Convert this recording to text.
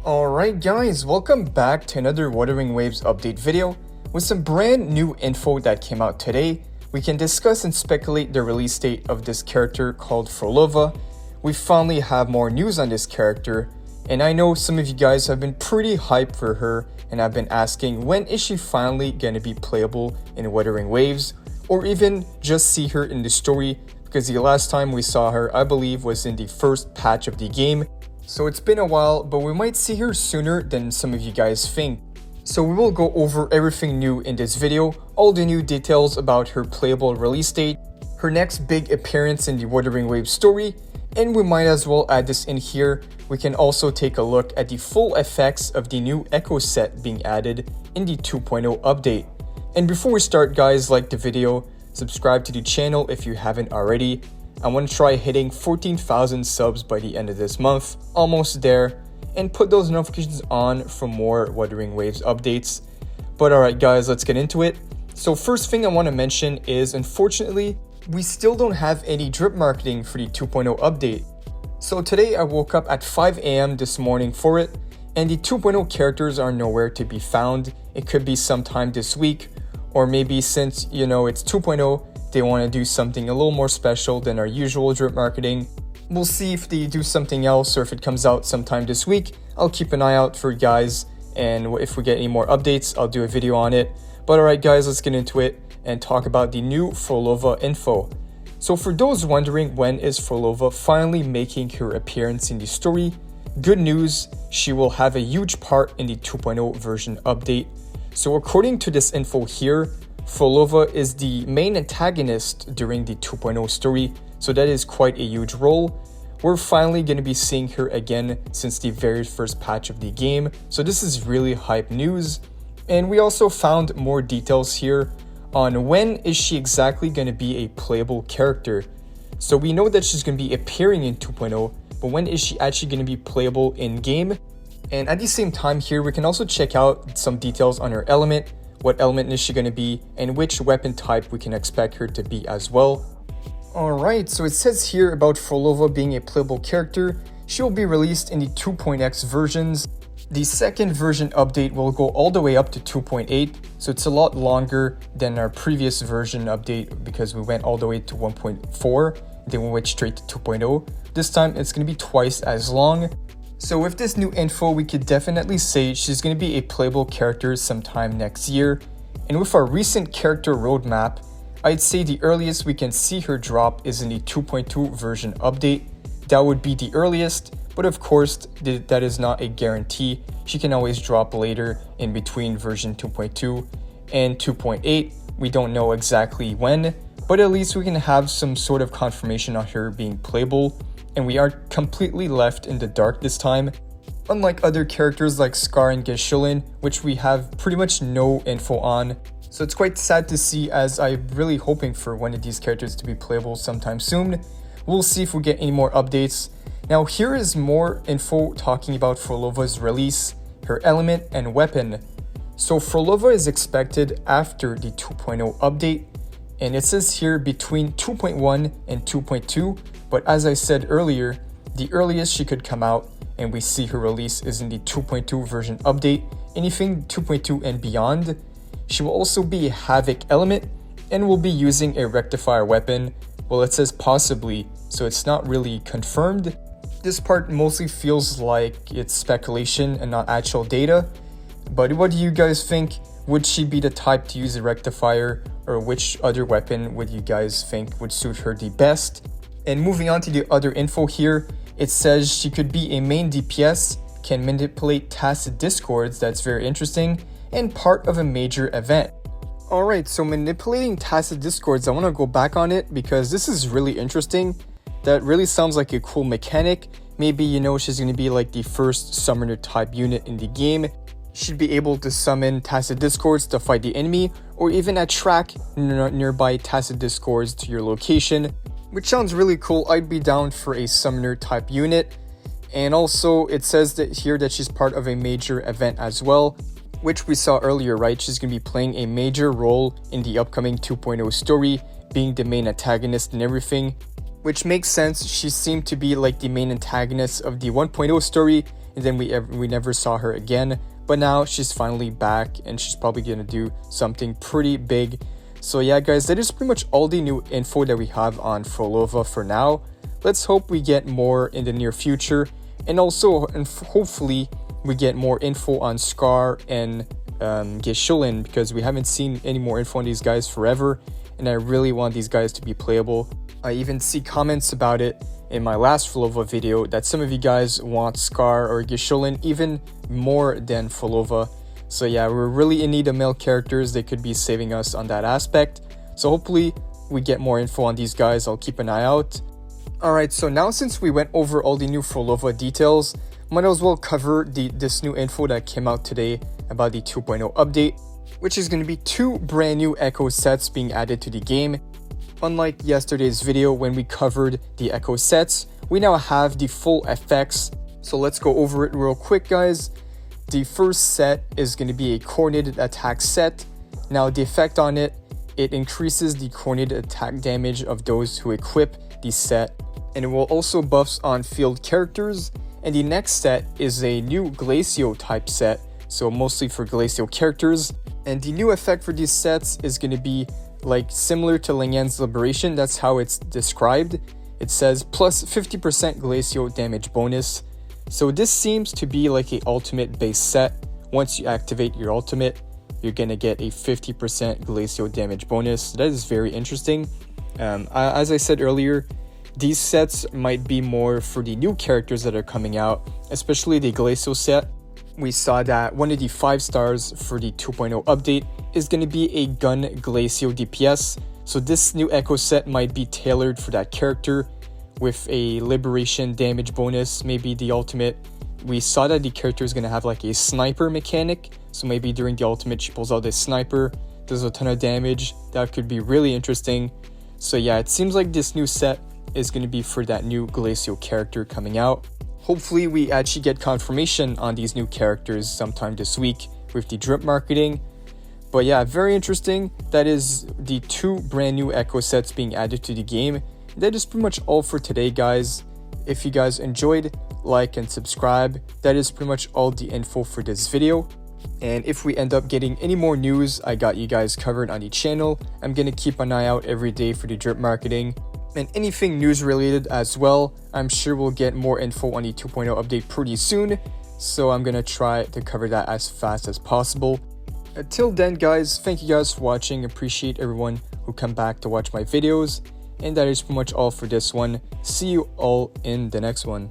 Alright guys, welcome back to another Wuthering Waves update video. With some brand new info that came out today, we can discuss and speculate the release date of this character called Phrolova. We finally have more news on this character, and I know some of you guys have been pretty hyped for her and have been asking when is she finally going to be playable in Wuthering Waves, or even just see her in the story, because the last time we saw her I believe was in the first patch of the game. So it's been a while, but we might see her sooner than some of you guys think. So we will go over everything new in this video, all the new details about her playable release date, her next big appearance in the Wuthering Waves story, and we might as well add this in here. We can also take a look at the full effects of the new Echo set being added in the 2.0 update. And before we start guys, like the video, subscribe to the channel if you haven't already. I want to try hitting 14,000 subs by the end of this month, almost there, and put those notifications on for more Wuthering Waves updates. But alright guys, let's get into it. So first thing I want to mention is, unfortunately, we still don't have any drip marketing for the 2.0 update. So today I woke up at 5 AM this morning for it, and the 2.0 characters are nowhere to be found. It could be sometime this week, or maybe since, you know, it's 2.0, they want to do something a little more special than our usual drip marketing. We'll see if they do something else, or if it comes out sometime this week. I'll keep an eye out for you guys, and if we get any more updates, I'll do a video on it. But alright guys, let's get into it and talk about the new Phrolova info. So for those wondering when is Phrolova finally making her appearance in the story, good news, she will have a huge part in the 2.0 version update. So according to this info here, Phrolova is the main antagonist during the 2.0 story, so that is quite a huge role. We're finally going to be seeing her again since the very first patch of the game, so this is really hype news. And we also found more details here on when is she exactly going to be a playable character. So we know that she's going to be appearing in 2.0, but when is she actually going to be playable in game? And at the same time here, we can also check out some details on her element. What element is she going to be, and which weapon type we can expect her to be as well. Alright, so it says here about Phrolova being a playable character. She will be released in the 2.x versions. The second version update will go all the way up to 2.8, so it's a lot longer than our previous version update because we went all the way to 1.4, then we went straight to 2.0. This time it's going to be twice as long. So with this new info, we could definitely say she's going to be a playable character sometime next year. And with our recent character roadmap, I'd say the earliest we can see her drop is in the 2.2 version update. That would be the earliest, but of course, that is not a guarantee. She can always drop later in between version 2.2 and 2.8. We don't know exactly when, but at least we can have some sort of confirmation on her being playable. And we are completely left in the dark this time, unlike other characters like Scar and Geshullin, which we have pretty much no info on. So it's quite sad to see, as I'm really hoping for one of these characters to be playable sometime soon. We'll see if we get any more updates. Now here is more info talking about Phrolova's release, her element and weapon. So Phrolova is expected after the 2.0 update, and it says here between 2.1 and 2.2. But as I said earlier, the earliest she could come out and we see her release is in the 2.2 version update. Anything 2.2 and beyond. She will also be a Havoc element and will be using a rectifier weapon. Well, it says possibly, so it's not really confirmed. This part mostly feels like it's speculation and not actual data. But what do you guys think? Would she be the type to use a rectifier, or which other weapon would you guys think would suit her the best? And moving on to the other info here, it says she could be a main DPS, can manipulate tacit discords, that's very interesting, and part of a major event. Alright, so manipulating tacit discords, I want to go back on it because this is really interesting. That really sounds like a cool mechanic. Maybe, you know, she's going to be like the first summoner type unit in the game. She'd be able to summon tacit discords to fight the enemy, or even attract nearby tacit discords to your location, which sounds really cool. I'd be down for a summoner type unit. And also it says that here that she's part of a major event as well, which we saw earlier, right? She's going to be playing a major role in the upcoming 2.0 story, being the main antagonist and everything, which makes sense. She seemed to be like the main antagonist of the 1.0 story, and then we never saw her again. But now she's finally back, and she's probably gonna do something pretty big. So yeah guys, that is pretty much all the new info that we have on Phrolova for now. Let's hope we get more in the near future, and also hopefully we get more info on Scar and Geshullin, because we haven't seen any more info on these guys forever, and I really want these guys to be playable. I even see comments about it in my last Phrolova video that some of you guys want Scar or Geshullin even more than Phrolova. So yeah, we're really in need of male characters. They could be saving us on that aspect. So hopefully we get more info on these guys. I'll keep an eye out. Alright, so now since we went over all the new Phrolova details, might as well cover this new info that came out today about the 2.0 update, which is going to be 2 brand new echo sets being added to the game. Unlike yesterday's video when we covered the echo sets, we now have the full effects. So let's go over it real quick guys. The first set is going to be a coordinated attack set. Now the effect on it increases the coordinated attack damage of those who equip the set, and it will also buffs on field characters. And the next set is a new Glacio type set, so mostly for Glacio characters. And the new effect for these sets is going to be like similar to Lingyan's Liberation. That's how it's described. It says plus 50% Glacio damage bonus. So this seems to be like a ultimate base set. Once you activate your ultimate, you're gonna get a 50% Glacio damage bonus. That is very interesting. As I said earlier, these sets might be more for the new characters that are coming out, especially the Glacio set. We saw that one of the 5 stars for the 2.0 update is going to be a gun Glacio DPS. So this new echo set might be tailored for that character with a liberation damage bonus, maybe the ultimate. We saw that the character is going to have like a sniper mechanic, so maybe during the ultimate she pulls out this sniper, does a ton of damage. That could be really interesting. So yeah, it seems like this new set is going to be for that new Glacio character coming out. Hopefully we actually get confirmation on these new characters sometime this week with the drip marketing. But yeah, very interesting. That is the 2 brand new echo sets being added to the game. That is pretty much all for today guys. If you guys enjoyed, like and subscribe. That is pretty much all the info for this video. And if we end up getting any more news, I got you guys covered on the channel. I'm gonna keep an eye out every day for the drip marketing. And anything news related as well, I'm sure we'll get more info on the 2.0 update pretty soon. So I'm gonna try to cover that as fast as possible. Until then guys, thank you guys for watching. Appreciate everyone who come back to watch my videos. And that is pretty much all for this one. See you all in the next one.